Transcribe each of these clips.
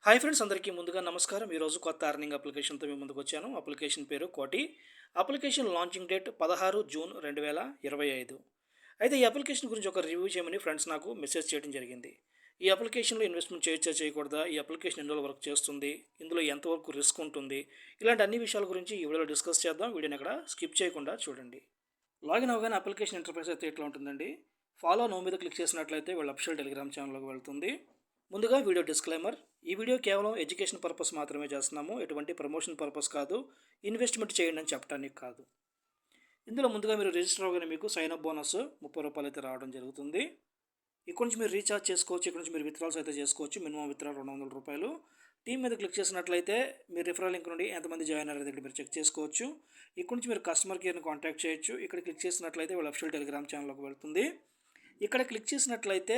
Hi friends, అందరికీ ముందుగా నమస్కారం. ఈరోజు కొత్త అర్నింగ్ అప్లికేషన్తో మీ ముందుకు వచ్చాను. అప్లికేషన్ పేరు కోటి. Application launching date 16 June 2025. అయితే ఈ అప్లికేషన్ గురించి ఒక రివ్యూ చేయమని ఫ్రెండ్స్ నాకు మెసేజ్ చేయడం జరిగింది. ఈ అప్లికేషన్లో ఇన్వెస్ట్మెంట్ చేయొచ్చా చేయకూడదా, ఈ అప్లికేషన్ ఎన్ని రోజులు వర్క్ చేస్తుంది, ఇందులో ఎంతవరకు రిస్క్ ఉంటుంది, ఇలాంటి అన్ని విషయాల గురించి ఈ వీడియోలో డిస్కస్ చేద్దాం. వీడియోని అక్కడ స్కిప్ చేయకుండా చూడండి. లాగిన్ అవగానే అప్లికేషన్ ఇంటర్ఫేస్ అయితే ఇట్లా ఉంటుందండి. ఫాలో నో మీద క్లిక్ చేసినట్లయితే వీళ్ళ అఫిషియల్ టెలిగ్రామ్ ఛానల్లోకి వెళ్తుంది. ముందుగా వీడియో డిస్క్లైమర్. ఈ వీడియో కేవలం ఎడ్యుకేషన్ పర్పస్ మాత్రమే చేస్తున్నాము, ఎటువంటి ప్రమోషన్ పర్పస్ కాదు, ఇన్వెస్ట్మెంట్ చేయండి అని చెప్పడానికి కాదు. ఇందులో ముందుగా మీరు రిజిస్టర్ అవగానే మీకు సైన్ అప్ బోనస్ 30 రూపాయలు అయితే రావడం జరుగుతుంది. ఇక్కడ నుంచి మీరు రీఛార్జ్ చేసుకోవచ్చు, ఇక్కడ నుంచి మీరు విత్డ్రాల్స్ అయితే చేసుకోవచ్చు. మినిమం విత్డ్రాల్ 200 రూపాయలు. టీమ్ మీద క్లిక్ చేసినట్లయితే మీరు రిఫరల్ లింక్ నుండి ఎంతమంది జాయిన్ అయ్యారు దగ్గర మీరు చెక్ చేసుకోవచ్చు. ఇక్కడ నుంచి మీరు కస్టమర్ కేర్ని కాంటాక్ట్ చేయొచ్చు. ఇక్కడ క్లిక్ చేసినట్లయితే వాళ్ళ అఫిషియల్ టెలిగ్రామ్ ఛానల్లోకి వెళ్తుంది. ఇక్కడ క్లిక్ చేసినట్లయితే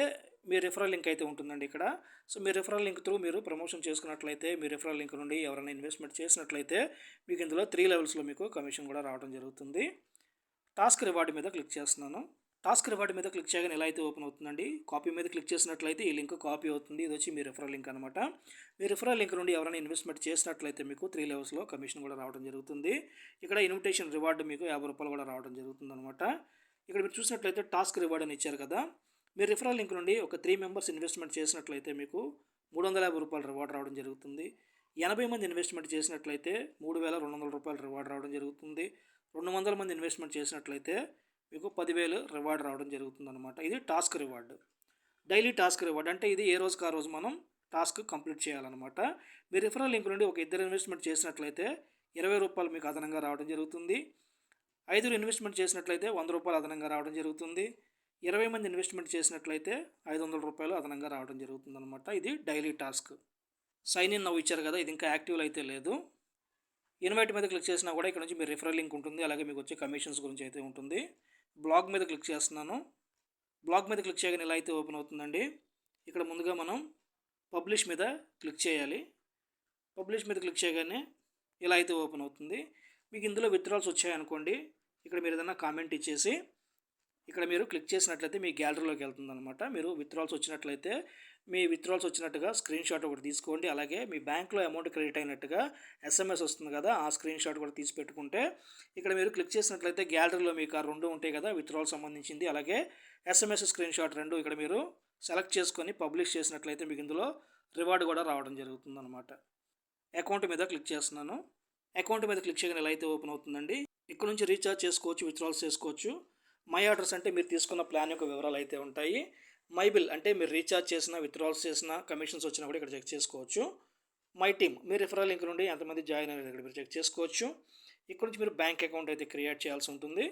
మీ రిఫరల్ లింక్ అయితే ఉంటుందండి ఇక్కడ. సో మీ రిఫరల్ లింక్ త్రూ మీరు ప్రమోషన్ చేసుకున్నట్లయితే, మీ రిఫరల్ లింక్ నుండి ఎవరైనా ఇన్వెస్ట్మెంట్ చేసినట్లయితే మీకు ఇందులో 3 లెవెల్స్లో మీకు కమిషన్ కూడా రావడం జరుగుతుంది. టాస్క్ రివార్డ్ మీద క్లిక్ చేస్తున్నాను. టాస్క్ రివార్డ్ మీద క్లిక్ చేయగానే ఎలా అయితే ఓపెన్ అవుతుందండి. కాపీ మీద క్లిక్ చేసినట్లయితే ఈ లింక్ కాపీ అవుతుంది. ఇది వచ్చి మీ రిఫరల్ లింక్ అనమాట. మీ రిఫరల్ లింక్ నుండి ఎవరైనా ఇన్వెస్ట్మెంట్ చేసినట్లయితే మీకు 3 లెవెల్స్లో కమిషన్ కూడా రావడం జరుగుతుంది. ఇక్కడ ఇన్విటేషన్ రివార్డ్ మీకు 50 రూపాయలు కూడా రావడం జరుగుతుంది అనమాట. ఇక్కడ మీరు చూసినట్లయితే టాస్క్ రివార్డ్ అని ఇచ్చారు కదా. మీరు రిఫరల్ లింక్ నుండి ఒక 3 మెంబర్స్ ఇన్వెస్ట్మెంట్ చేసినట్లయితే మీకు 350 రూపాయలు రివార్డ్ రావడం జరుగుతుంది. 80 మంది ఇన్వెస్ట్మెంట్ చేసినట్లయితే 3200 రూపాయలు రివార్డ్ రావడం జరుగుతుంది. 200 మంది ఇన్వెస్ట్మెంట్ చేసినట్లయితే మీకు 10,000 రివార్డ్ రావడం జరుగుతుంది అనమాట. ఇది task reward. Daily task reward అంటే ఇది ఏ రోజుకి ఆ రోజు మనం టాస్క్ కంప్లీట్ చేయాలన్నమాట. మీ రిఫరల్ లింక్ నుండి ఒక 2 ఇన్వెస్ట్మెంట్ చేసినట్లయితే 20 రూపాయలు మీకు అదనంగా రావడం జరుగుతుంది. 5 ఇన్వెస్ట్మెంట్ చేసినట్లయితే 100 రూపాయలు అదనంగా రావడం జరుగుతుంది. 20 మంది ఇన్వెస్ట్మెంట్ చేసినట్లయితే 500 రూపాయలు అదనంగా రావడం జరుగుతుంది అనమాట. ఇది డైలీ టాస్క్. సైన్ ఇన్ నవ్వు ఇచ్చారు కదా, ఇది ఇంకా యాక్టివ్ అయితే లేదు. ఇన్వైట్ మీద క్లిక్ చేసినా కూడా ఇక్కడ నుంచి మీ రిఫరల్ లింక్ ఉంటుంది, అలాగే మీకు వచ్చే కమిషన్స్ గురించి అయితే ఉంటుంది. బ్లాగ్ మీద క్లిక్ చేస్తున్నాను. బ్లాగ్ మీద క్లిక్ చేయగానే ఇలా అయితే ఓపెన్ అవుతుందండి. ఇక్కడ ముందుగా మనం పబ్లిష్ మీద క్లిక్ చేయాలి. పబ్లిష్ మీద క్లిక్ చేయగానే ఇలా అయితే ఓపెన్ అవుతుంది. మీకు ఇందులో విత్డ్రాల్స్ వచ్చాయనుకోండి, ఇక్కడ మీరు ఏదైనా కామెంట్ ఇచ్చేసి ఇక్కడ మీరు క్లిక్ చేసినట్లయితే మీ గ్యాలరీలోకి వెళ్తుంది అనమాట. మీరు విత్డ్రాల్స్ వచ్చినట్లయితే మీ విత్డ్రాల్స్ వచ్చినట్టుగా స్క్రీన్ షాట్ ఒకటి తీసుకోండి. అలాగే మీ బ్యాంక్లో అమౌంట్ క్రెడిట్ అయినట్టుగా SMS వస్తుంది కదా, ఆ స్క్రీన్ షాట్ కూడా తీసి పెట్టుకుంటే ఇక్కడ మీరు క్లిక్ చేసినట్లయితే గ్యాలరీలో మీకు ఆ 2 ఉంటాయి కదా, విత్డ్రాల్ సంబంధించింది అలాగే SMS స్క్రీన్ షాట్ 2 ఇక్కడ మీరు సెలెక్ట్ చేసుకొని పబ్లిష్ చేసినట్లయితే మీకు ఇందులో రివార్డ్ కూడా రావడం జరుగుతుంది అనమాట. అకౌంట్ మీద క్లిక్ చేస్తున్నాను. అకౌంట్ మీద క్లిక్ చేయగానే ఎలా అయితే ఓపెన్ అవుతుందండి. ఇక్కడ నుంచి రీఛార్జ్ చేసుకోవచ్చు, విత్డ్రాల్స్ చేసుకోవచ్చు. మై ఆర్డర్స్ అంటే మీరు తీసుకున్న ప్లాన్ యొక్క వివరాలు అయితే ఉంటాయి. మై బిల్ అంటే మీరు రీఛార్జ్ చేసిన, విత్డ్రాల్స్ చేసిన, కమిషన్స్ వచ్చినా కూడా ఇక్కడ చెక్ చేసుకోవచ్చు. My team me referral link నుండి ఎంతమంది జాయిన్ అయ్యారు ఇక్కడ మీరు చెక్ చేసుకోవచ్చు. ఇక్కడ నుంచి మీరు బ్యాంక్ అకౌంట్ అయితే క్రియేట్ చేయాల్సి ఉంటుంది.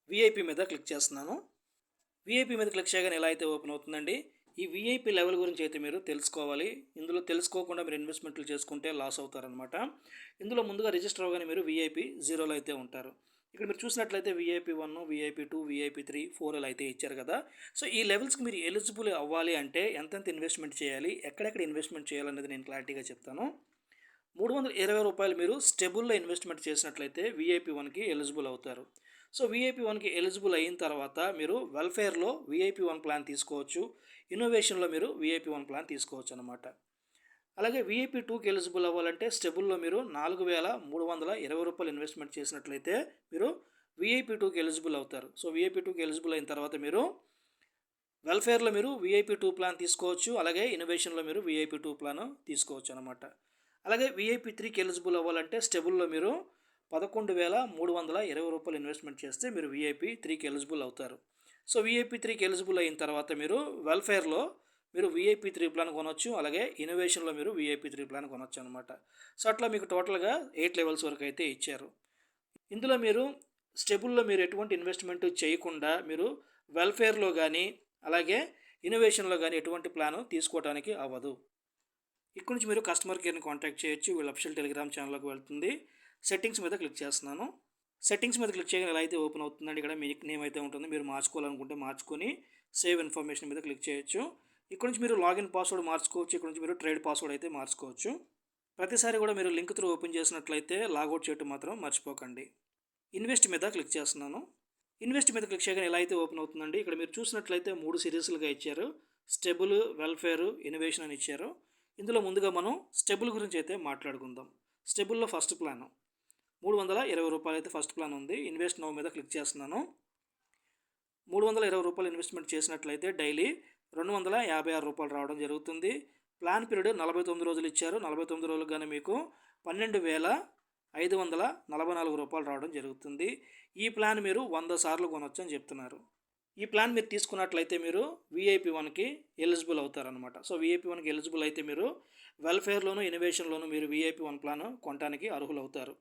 విఐపి మీద క్లిక్ చేస్తున్నాను. విఐపి మీద క్లిక్ చేయగానే ఎలా అయితే ఓపెన్ అవుతుందండి. ఈ విఐపి లెవెల్ గురించి అయితే మీరు తెలుసుకోవాలి. ఇందులో తెలుసుకోకుండా మీరు ఇన్వెస్ట్మెంట్లు చేసుకుంటే లాస్ అవుతారనమాట. ఇందులో ముందుగా రిజిస్టర్ అవ్వగానే మీరు విఐపి 0లో అయితే ఉంటారు. ఇక్కడ మీరు చూసినట్లయితే విఐపి 1, విఐపి 2, విఐపి 3, 4 ఇలా అయితే ఇచ్చారు కదా. సో ఈ లెవెల్స్కి మీరు ఎలిజిబుల్ అవ్వాలి అంటే ఎంతెంత ఇన్వెస్ట్మెంట్ చేయాలి, ఎక్కడెక్కడ ఇన్వెస్ట్మెంట్ చేయాలనేది నేను క్లారిటీగా చెప్తాను. 320 రూపాయలు మీరు స్టెబుల్లో ఇన్వెస్ట్మెంట్ చేసినట్లయితే విఐపి 1కి ఎలిజిబుల్ అవుతారు. సో విఐపి 1కి ఎలిజిబుల్ అయిన తర్వాత మీరు వెల్ఫేర్లో విఐపి 1 ప్లాన్ తీసుకోవచ్చు, ఇన్నోవేషన్లో మీరు విఐపి 1 ప్లాన్ తీసుకోవచ్చు అనమాట. అలాగే విఐపి 2కి ఎలిజిబుల్ అవ్వాలంటే స్టెబుల్లో మీరు 4,320 రూపాయలు ఇన్వెస్ట్మెంట్ చేసినట్లయితే మీరు విఐపి 2కి ఎలిజిబుల్ అవుతారు. సో విఐపి 2కి ఎలిజిబుల్ అయిన తర్వాత మీరు వెల్ఫేర్లో మీరు విఐపి 2 ప్లాన్ తీసుకోవచ్చు, అలాగే ఇన్నోవేషన్లో మీరు విఐపి 2 ప్లాన్ తీసుకోవచ్చు అనమాట. అలాగే విఐపి 3కి ఎలిజిబుల్ అవ్వాలంటే స్టెబుల్లో మీరు 11,320 రూపాయలు ఇన్వెస్ట్మెంట్ చేస్తే మీరు విఐపి 3కి ఎలిజిబుల్ అవుతారు. సో విఐపి 3కి ఎలిజిబుల్ అయిన తర్వాత మీరు వెల్ఫేర్లో మీరు విఐపి 3 ప్లాన్ కొనవచ్చు, అలాగే ఇన్నోవేషన్లో మీరు విఐపి 3 ప్లాన్ కొనవచ్చు అనమాట. సో అట్లా మీకు టోటల్గా 8 లెవెల్స్ వరకు అయితే ఇచ్చారు. ఇందులో మీరు స్టెబుల్లో మీరు ఎటువంటి ఇన్వెస్ట్మెంట్ చేయకుండా మీరు వెల్ఫేర్లో కానీ అలాగే ఇన్నోవేషన్లో కానీ ఎటువంటి ప్లాను తీసుకోవడానికి అవ్వదు. ఇక్కడ నుంచి మీరు కస్టమర్ కేర్ని కాంటాక్ట్ చేయొచ్చు. వీళ్ళ అఫిషియల్ టెలిగ్రామ్ ఛానల్లోకి వెళ్తుంది. సెట్టింగ్స్ మీద క్లిక్ చేస్తున్నాను. సెట్టింగ్స్ మీద క్లిక్ చేయగానే ఎలా అయితే ఓపెన్ అవుతుందండి. ఇక్కడ మీ నేమ్ అయితే ఉంటుంది, మీరు మార్చుకోవాలనుకుంటే మార్చుకొని సేవ్ ఇన్ఫర్మేషన్ మీద క్లిక్ చేయొచ్చు. ఇక్కడ నుంచి మీరు లాగిన్ పాస్వర్డ్ మార్చుకోవచ్చు, ఇక్కడ నుంచి మీరు ట్రేడ్ పాస్వర్డ్ అయితే మార్చుకోవచ్చు. ప్రతిసారి కూడా మీరు లింక్ త్రూ ఓపెన్ చేసినట్లయితే లాగౌట్ చేయడం మాత్రం మర్చిపోకండి. ఇన్వెస్ట్ మీద క్లిక్ చేస్తున్నాను. ఇన్వెస్ట్ మీద క్లిక్ చేయగానే ఎలా అయితే ఓపెన్ అవుతుందండి. ఇక్కడ మీరు చూసినట్లయితే 3 సిరీస్లుగా ఇచ్చారు. స్టెబుల్, వెల్ఫేర్, ఇన్నోవేషన్ అని ఇచ్చారు. ఇందులో ముందుగా మనం స్టెబుల్ గురించి అయితే మాట్లాడుకుందాం. స్టెబుల్‌లో ఫస్ట్ ప్లాను రూ. 320 అయితే ఫస్ట్ ప్లాన్ ఉంది. ఇన్వెస్ట్ నౌ మీద క్లిక్ చేస్తున్నాను. రూ. 320 ఇన్వెస్ట్‌మెంట్ చేసినట్లయితే డైలీ రూ. 256 రావడం జరుగుతుంది. ప్లాన్ పీరియడ్ 49 రోజులు ఇచ్చారు. 49 రోజులకు గాను మీకు రూ. 12,544 రావడం జరుగుతుంది. ఈ ప్లాన్ మీరు 100 సార్లు కొనొచ్చు అని చెప్తున్నారు. ఈ ప్లాన్ మీరు తీసుకున్నట్లయితే మీరు వీఐపీ 1కి ఎలిజిబుల్ అవుతారనమాట. సో వీఐపీ 1కి ఎలిజిబుల్ అయితే మీరు వెల్ఫేర్లోను ఇన్నోవేషన్లోను మీరు వీఐపీ 1 ప్లాన్ కొనడానికి అర్హులవుతారు.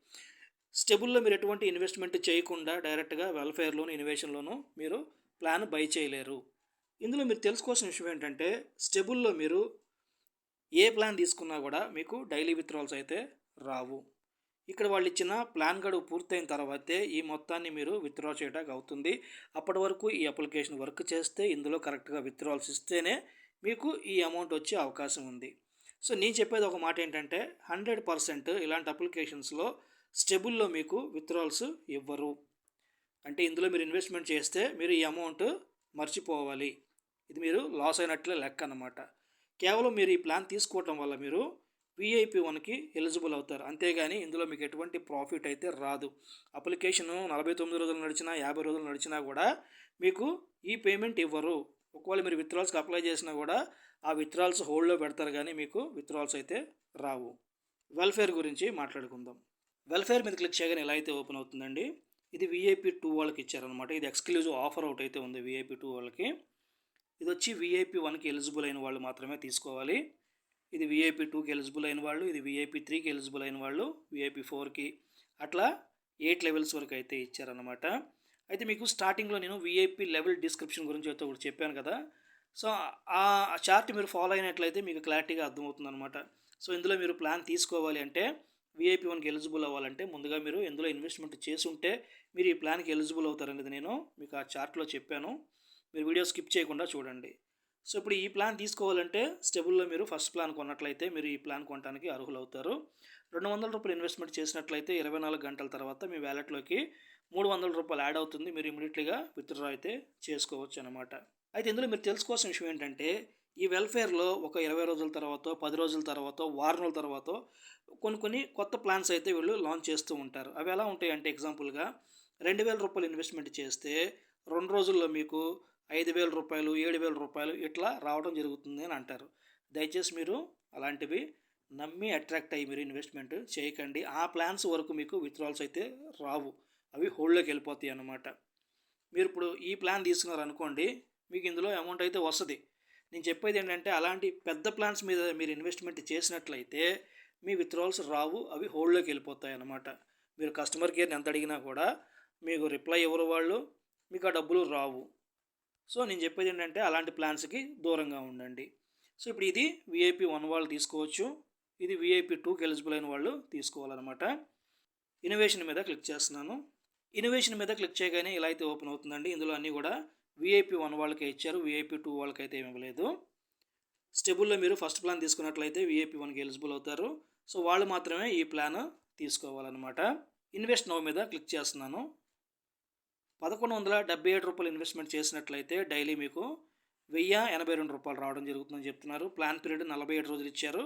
స్టెబుల్లో మీరు ఎటువంటి ఇన్వెస్ట్మెంట్ చేయకుండా డైరెక్ట్గా వెల్ఫేర్లోను ఇన్నోవేషన్లోను మీరు ప్లాన్ బై చేయలేరు. ఇందులో మీరు తెలుసుకోవాల్సిన విషయం ఏంటంటే స్టెబుల్లో మీరు ఏ ప్లాన్ తీసుకున్నా కూడా మీకు డైలీ విత్డ్రాల్స్ అయితే రావు. ఇక్కడ వాళ్ళు ఇచ్చిన ప్లాన్ గడువు పూర్తయిన తర్వాతే ఈ మొత్తాన్ని మీరు విత్డ్రా చేయడానికి అవుతుంది. అప్పటి వరకు ఈ అప్లికేషన్ వర్క్ చేస్తే ఇందులో కరెక్ట్గా విత్డ్రాల్స్ ఇస్తేనే మీకు ఈ అమౌంట్ వచ్చే అవకాశం ఉంది. సో నేను చెప్పేది ఒక మాట ఏంటంటే 100% ఇలాంటి అప్లికేషన్స్లో స్టెబుల్లో మీకు విత్డ్రాల్స్ ఇవ్వరు. అంటే ఇందులో మీరు ఇన్వెస్ట్మెంట్ చేస్తే మీరు ఈ అమౌంట్ మర్చిపోవాలి. ఇది మీరు లాస్ అయినట్లే లెక్క అన్నమాట. కేవలం మీరు ఈ ప్లాన్ తీసుకోవటం వల్ల మీరు వీఐపీ 1కి ఎలిజిబుల్ అవుతారు. అంతేగాని ఇందులో మీకు ఎటువంటి ప్రాఫిట్ అయితే రాదు. అప్లికేషను 49 రోజులు నడిచినా 50 రోజులు నడిచినా కూడా మీకు ఈ పేమెంట్ ఇవ్వరు. ఒకవేళ మీరు విత్డ్రాల్స్కి అప్లై చేసినా కూడా ఆ విత్డ్రాల్స్ హోల్డ్లో పెడతారు కానీ మీకు విత్డ్రాల్స్ అయితే రావు. వెల్ఫేర్ గురించి మాట్లాడుకుందాం. వెల్ఫేర్ మీద క్లిక్ చేయగానే ఎలా అయితే ఓపెన్ అవుతుందండి. ఇది వీఐపీ 2 వాళ్ళకి ఇచ్చారనమాట. ఇది ఎక్స్క్లూజివ్ ఆఫర్ అవుట్ అయితే ఉంది వీఐపీ 2 వాళ్ళకి. ఇది వచ్చి వీఐపీ 1కి ఎలిజిబుల్ అయిన వాళ్ళు మాత్రమే తీసుకోవాలి. ఇది వీఐపీ 2కి ఎలిజిబుల్ అయిన వాళ్ళు, ఇది వీఐపీ 3కి ఎలిజిబుల్ అయిన వాళ్ళు, వీఐపీ 4కి అట్లా 8 లెవెల్స్ వరకు అయితే ఇచ్చారనమాట. అయితే మీకు స్టార్టింగ్లో నేను వీఐపీ లెవెల్ డిస్క్రిప్షన్ గురించి అయితే ఒకటి చెప్పాను కదా. సో ఆ చార్ట్ మీరు ఫాలో అయినట్లయితే మీకు క్లారిటీగా అర్థమవుతుంది అనమాట. సో ఇందులో మీరు ప్లాన్ తీసుకోవాలి అంటే వీఐపీ 1కి ఎలిజిబుల్ అవ్వాలంటే ముందుగా మీరు ఇందులో ఇన్వెస్ట్మెంట్ చేసి ఉంటే మీరు ఈ ప్లాన్కి ఎలిజిబుల్ అవుతారనేది నేను మీకు ఆ చార్ట్లో చెప్పాను. మీరు వీడియో స్కిప్ చేయకుండా చూడండి. సో ఇప్పుడు ఈ ప్లాన్ తీసుకోవాలంటే స్టెబుల్లో మీరు ఫస్ట్ ప్లాన్ కొన్నట్లయితే మీరు ఈ ప్లాన్ కొనడానికి అర్హులవుతారు. రూ. 200 ఇన్వెస్ట్మెంట్ చేసినట్లయితే 24 గంటల తర్వాత మీ వ్యాలెట్లోకి రూ. 300 యాడ్ అవుతుంది. మీరు ఇమీడియట్లీగా విత్డ్రా అయితే చేసుకోవచ్చు అనమాట. అయితే ఇందులో మీరు తెలుసుకోవాల్సిన విషయం ఏంటంటే ఈ వెల్ఫేర్లో ఒక 20 రోజుల తర్వాత, 10 రోజుల తర్వాత, వారం రోజుల తర్వాత కొన్ని కొత్త ప్లాన్స్ అయితే వీళ్ళు లాంచ్ చేస్తూ ఉంటారు. అవి ఎలా ఉంటాయంటే ఎగ్జాంపుల్గా రూ. 2,000 ఇన్వెస్ట్మెంట్ చేస్తే 2 రోజుల్లో మీకు రూ. 5,000, రూ. 7,000 ఇట్లా రావడం జరుగుతుంది అని అంటారు. దయచేసి మీరు అలాంటివి నమ్మి అట్రాక్ట్ అయ్యి మీరు ఇన్వెస్ట్మెంట్ చేయకండి. ఆ ప్లాన్స్ వరకు మీకు విత్డ్రాల్స్ అయితే రావు. అవి హోల్డ్లోకి వెళ్ళిపోతాయి అన్నమాట. మీరు ఇప్పుడు ఈ ప్లాన్ తీసుకున్నారనుకోండి మీకు ఇందులో అమౌంట్ అయితే వస్తుంది. నేను చెప్పేది ఏంటంటే అలాంటి పెద్ద ప్లాన్స్ మీద మీరు ఇన్వెస్ట్మెంట్ చేసినట్లయితే మీ విత్డ్రాల్స్ రావు. అవి హోల్డ్లోకి వెళ్ళిపోతాయి అన్నమాట. మీరు కస్టమర్ కేర్ని ఎంత అడిగినా కూడా మీకు రిప్లై ఇవ్వరు వాళ్ళు, మీకు ఆ డబ్బులు రావు. సో నేను చెప్పేది ఏంటంటే అలాంటి ప్లాన్స్కి దూరంగా ఉండండి. సో ఇప్పుడు ఇది వీఐపీ 1 వాళ్ళు తీసుకోవచ్చు, ఇది వీఐపీ 2కి ఎలిజిబుల్ అయిన వాళ్ళు తీసుకోవాలన్నమాట. ఇన్నోవేషన్ మీద క్లిక్ చేస్తున్నాను. ఇన్నోవేషన్ మీద క్లిక్ చేయగానే ఇలా అయితే ఓపెన్ అవుతుందండి. ఇందులో అన్నీ కూడా వీఐపీ 1 వాళ్ళకే ఇచ్చారు, వీఐపీ 2 వాళ్ళకైతే ఏమి ఇవ్వలేదు. స్టెబుల్లో మీరు ఫస్ట్ ప్లాన్ తీసుకున్నట్లయితే వీఐపీ 1కి ఎలిజిబుల్ అవుతారు. సో వాళ్ళు మాత్రమే ఈ ప్లాన్ తీసుకోవాలన్నమాట. ఇన్వెస్ట్ నౌ మీద క్లిక్ చేస్తున్నాను. రూ. 1,177 ఇన్వెస్ట్మెంట్ చేసినట్లయితే డైలీ మీకు రూ. 1,082 రావడం జరుగుతుందని చెప్తున్నారు. ప్లాన్ పీరియడ్ 47 రోజులు ఇచ్చారు.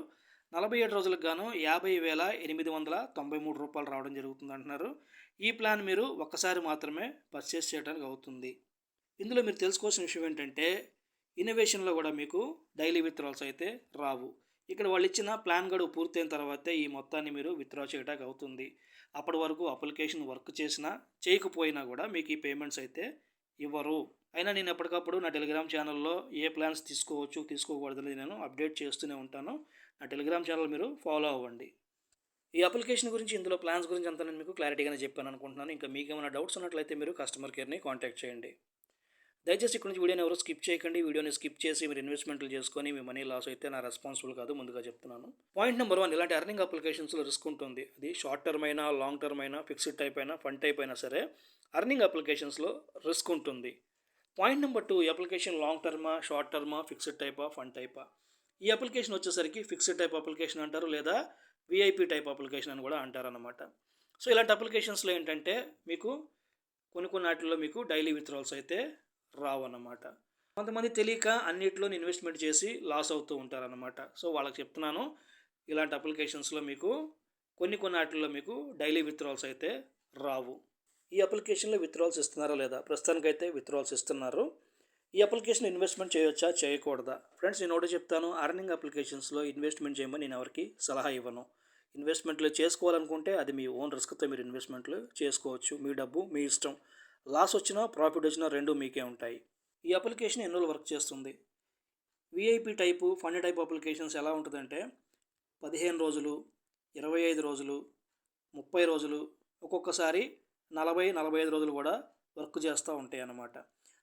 47 రోజులకు గాను రూ. 50,893 రావడం జరుగుతుంది అంటున్నారు. ఈ ప్లాన్ మీరు ఒక్కసారి మాత్రమే పర్చేస్ చేయడానికి అవుతుంది. ఇందులో మీరు తెలుసుకోవాల్సిన విషయం ఏంటంటే ఇన్నోవేషన్లో కూడా మీకు డైలీ విత్డ్రాల్స్ అయితే రావు. ఇక్కడ వాళ్ళు ఇచ్చిన ప్లాన్ గడువు పూర్తయిన తర్వాతే ఈ మొత్తాన్ని మీరు విత్డ్రా చేయడానికి అవుతుంది. అప్పటి వరకు అప్లికేషన్ వర్క్ చేసినా చేయకపోయినా కూడా మీకు ఈ పేమెంట్స్ అయితే ఇవ్వరు. అయినా నేను ఎప్పటికప్పుడు నా టెలిగ్రామ్ ఛానల్లో ఏ ప్లాన్స్ తీసుకోవచ్చు తీసుకోకూడదని నేను అప్డేట్ చేస్తూనే ఉంటాను. నా టెలిగ్రామ్ ఛానల్ మీరు ఫాలో అవ్వండి. ఈ అప్లికేషన్ గురించి ఇందులో ప్లాన్స్ గురించి అంతా నేను మీకు క్లారిటీగానే చెప్పాను అనుకుంటున్నాను. ఇంకా మీకు ఏమైనా డౌట్స్ ఉన్నట్లయితే మీరు కస్టమర్ కేర్ని కాంటాక్ట్ చేయండి. దయచేసి ఇక్కడ నుంచి వీడియోని ఎవరు స్కిప్ చేయకండి. వీడియోని స్కిప్ చేసి మీరు ఇన్వెస్ట్మెంట్లు చేసుకొని మీ మనీ లాస్ అయితే నా రెస్పాన్సిబుల్ కాదు, ముందుగా చెప్తున్నాను. పాయింట్ నెంబర్ 1, ఇలాంటి ఎర్నింగ్ అప్లికేషన్స్లో రిస్క్ ఉంటుంది. అది షార్ట్ టర్మ్ అయినా, లాంగ్ టర్మ్ అయినా, ఫిక్స్డ్ టైప్ అయినా, ఫండ్ టైప్ అయినా సరే ఎర్నింగ్ అప్లికేషన్స్లో రిస్క్ ఉంటుంది. పాయింట్ నెంబర్ 2, ఈ అప్లికేషన్ లాంగ్ టర్మా, షార్ట్ టర్మా, ఫిక్స్డ్ టైపా, ఫండ్ టైపా. ఈ అప్లికేషన్ వచ్చేసరికి ఫిక్స్డ్ టైప్ అప్లికేషన్ అంటారు, లేదా వీఐపీ టైప్ అప్లికేషన్ అని కూడా అంటారన్నమాట. సో ఇలాంటి అప్లికేషన్స్లో ఏంటంటే మీకు కొన్ని వాటిల్లో మీకు డైలీ విత్డ్రాల్స్ అయితే రావన్నమాట. కొంతమంది తెలియక అన్నిట్లోని ఇన్వెస్ట్మెంట్ చేసి లాస్ అవుతూ ఉంటారనమాట. సో, వాళ్ళకి చెప్తున్నాను, ఇలాంటి అప్లికేషన్స్‌లో మీకు కొన్ని ఆటిల్లో మీకు డైలీ విత్‌డ్రాల్స్ అయితే రావు. ఈ అప్లికేషన్‌లో విత్‌డ్రాల్స్ ఇస్తున్నారా లేదా? ప్రస్తుతానికైతే విత్‌డ్రాల్స్ ఇస్తున్నారు. ఈ అప్లికేషన్ ఇన్వెస్ట్మెంట్ చేయొచ్చా? చేయకూడదా? ఫ్రెండ్స్, నేను ఒకటే చెప్తాను, అర్నింగ్ అప్లికేషన్స్‌లో ఇన్వెస్ట్మెంట్ చేయమని నేను ఎవరికీ సలహా ఇవ్వను. ఇన్వెస్ట్మెంట్లు చేసుకోవాలనుకుంటే అది మీ ఓన్ రిస్క్‌తో మీరు ఇన్వెస్ట్మెంట్లు చేసుకోవచ్చు. మీ డబ్బు మీ ఇష్టం. లాస్ వచ్చినా, ప్రాఫిట్ వచ్చినా 2 మీకే ఉంటాయి. ఈ అప్లికేషన్ ఎన్ని రోజులు వర్క్ చేస్తుంది? VIP type, fund type applications ఎలా ఉంటుందంటే 15 రోజులు, 25 రోజులు, 30 రోజులు, ఒక్కొక్కసారి 40, 45 రోజులు కూడా వర్క్ చేస్తూ ఉంటాయి అన్నమాట.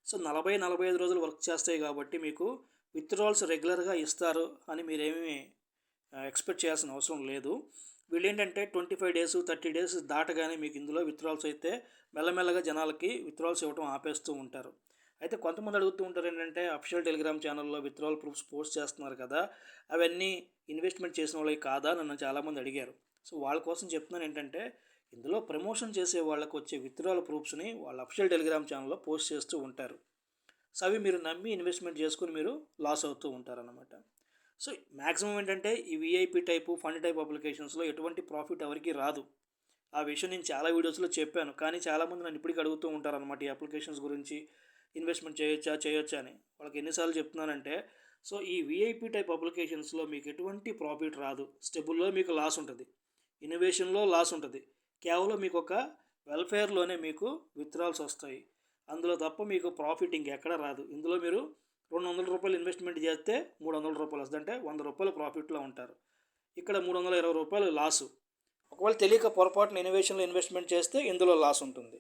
సో, 40, 45 రోజులు వర్క్ చేస్తాయి కాబట్టి మీకు విత్‌డ్రాల్స్ రెగ్యులర్‌గా ఇస్తారు అని మీరేమీ ఎక్స్‌పెక్ట్ చేయాల్సిన అవసరం లేదు. వీళ్ళేంటంటే 25 డేస్, 30 డేస్ దాటగానే మీకు ఇందులో విత్‌డ్రాల్స్ అయితే మెల్లమెల్లగా జనాలకి విత్‌డ్రాల్స్ ఇవ్వడం ఆపేస్తూ ఉంటారు. అయితే కొంతమంది అడుగుతూ ఉంటారు ఏంటంటే, అఫీషియల్ టెలిగ్రామ్ ఛానల్‌లో విత్‌డ్రావల్ ప్రూఫ్స్ పోస్ట్ చేస్తున్నారు కదా! అవన్నీ ఇన్వెస్ట్‌మెంట్ చేసిన వాళ్ళవి కాదా? నన్ను చాలామంది అడిగారు. సో, వాళ్ళ కోసం చెప్తున్నాను ఏంటంటే, ఇందులో ప్రమోషన్ చేసే వాళ్ళకి వచ్చే విత్‌డ్రావల్ ప్రూఫ్స్‌ని వాళ్ళ అఫీషియల్ టెలిగ్రామ్ ఛానల్‌లో పోస్ట్ చేస్తూ ఉంటారు. సో, అవి మీరు నమ్మి ఇన్వెస్ట్‌మెంట్ చేసుకొని మీరు లాస్ అవుతూ ఉంటారనమాట. సో, మాక్సిమం ఏంటంటే ఈ వీఐపీ టైపు, ఫండ్ టైప్ అప్లికేషన్స్‌లో ఎటువంటి ప్రాఫిట్ ఎవరికీ రాదు. ఆ విషయం నేను చాలా వీడియోస్‌లో చెప్పాను. కానీ చాలామంది నన్ను ఇప్పటికి అడుగుతూ ఉంటారనమాట ఈ అప్లికేషన్స్ గురించి. ఇన్వెస్ట్‌మెంట్ చేయొచ్చా? చేయొచ్చా అని. వాళ్ళకి ఎన్ని సార్లు చెప్తున్నానంటే, సో, ఈ వీఐపీ టైప్ అప్లికేషన్స్‌లో మీకు ఎటువంటి ప్రాఫిట్ రాదు. స్టెబుల్‌లో మీకు లాస్ ఉంటది. ఇన్నోవేషన్‌లో లాస్ ఉంటది. కేవలం మీకొక వెల్‌ఫేర్‌లోనే మీకు విత్‌డ్రాల్స్ వస్తాయి. అందులో తప్ప మీకు ప్రాఫిట్ ఇంకెక్కడ రాదు. ఇందులో మీరు రూ. 200 ఇన్వెస్ట్‌మెంట్ చేస్తే రూ. 300 వస్తది. అంటే రూ. 100 ప్రాఫిట్‌లో ఉంటారు. ఇక్కడ రూ. 320 లాసు. ఒకవేళ తెలియక పొరపాటున ఇన్నోవేషన్‌లో ఇన్వెస్ట్‌మెంట్ చేస్తే ఇందులో లాస్ ఉంటుంది.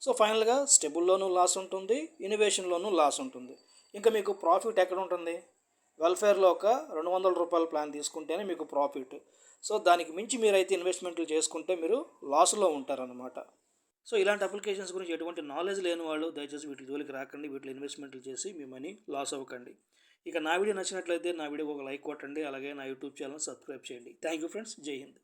సో, ఫైనల్‌గా స్టెబుల్‌లోనూ లాస్ ఉంటుంది. ఇన్నోవేషన్‌లోనూ లాస్ ఉంటుంది. ఇంకా మీకు ప్రాఫిట్ ఎక్కడ ఉంటుంది? వెల్‌ఫేర్‌లో ఒక రూ. 200 ప్లాన్ తీసుకుంటేనే మీకు ప్రాఫిట్. సో, దానికి మించి మీరైతే ఇన్వెస్ట్‌మెంట్లు చేసుకుంటే మీరు లాస్‌లో ఉంటారనమాట. సో, ఇలాంటి అప్లికేషన్స్ గురించి ఎటువంటి నాలెడ్జ్ లేని వాళ్ళు దయచేసి వీటి జోలికి రాకండి. వీటిలో ఇన్వెస్ట్‌మెంట్లు చేసి మీ మనీ లాస్ అవ్వకండి. ఇక నా వీడియో నచ్చినట్లయితే నా వీడియోకి ఒక లైక్ కొట్టండి. అలాగే నా యూట్యూబ్ ఛానల్ సబ్స్క్రైబ్ చేయండి. Thank you friends. జై హింద్.